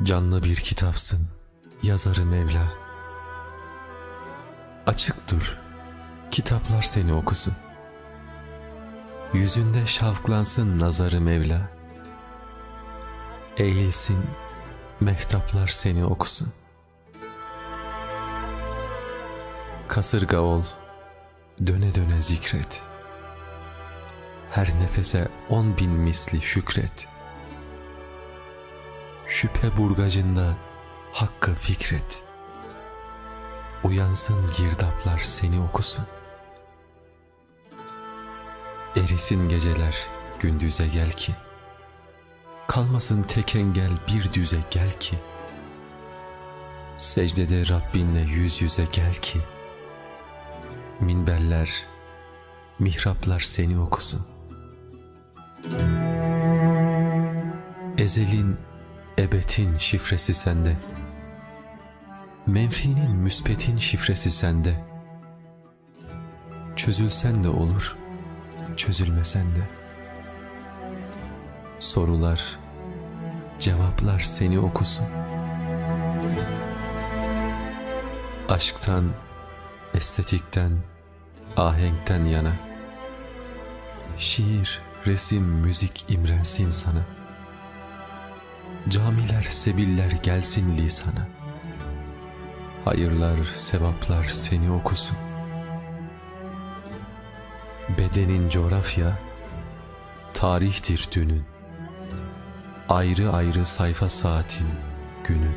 Canlı bir kitapsın, yazarı Mevla. Açık dur, kitaplar seni okusun. Yüzünde şavklansın nazarı Mevla. Eğilsin, mehtaplar seni okusun. Kasırga ol, döne döne zikret. Her nefese 10.000 misli şükret. Şüphe burgacında hakkı fikret. Uyansın girdaplar seni okusun. Erisin geceler gündüze gel ki. Kalmasın tek engel bir düze gel ki. Secdede Rabbinle yüz yüze gel ki. Minberler, mihraplar seni okusun. Ezelin, ebedin şifresi sende. Menfinin, müsbetin şifresi sende. Çözülsen de olur, çözülmesen de. Sorular, cevaplar seni okusun. Aşktan, estetikten, ahenkten yana. Şiir, resim, müzik imrensin sana. Camiler, sebiller gelsin lisana. Hayırlar, sevaplar seni okusun. Bedenin coğrafya, tarihtir dünün. Ayrı ayrı sayfa saatin, günün.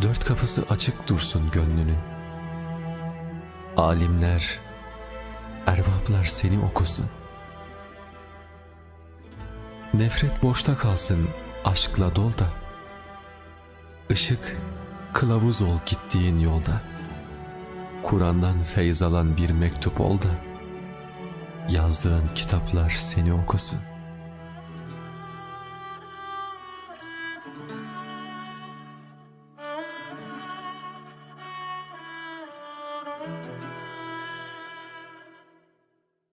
Dört kapısı açık dursun gönlünün. Alimler, erbaplar seni okusun. Nefret boşta kalsın, aşkla dol da. Işık, kılavuz ol gittiğin yolda. Kur'an'dan feyz alan bir mektup ol da. Yazdığın kitaplar seni okusun.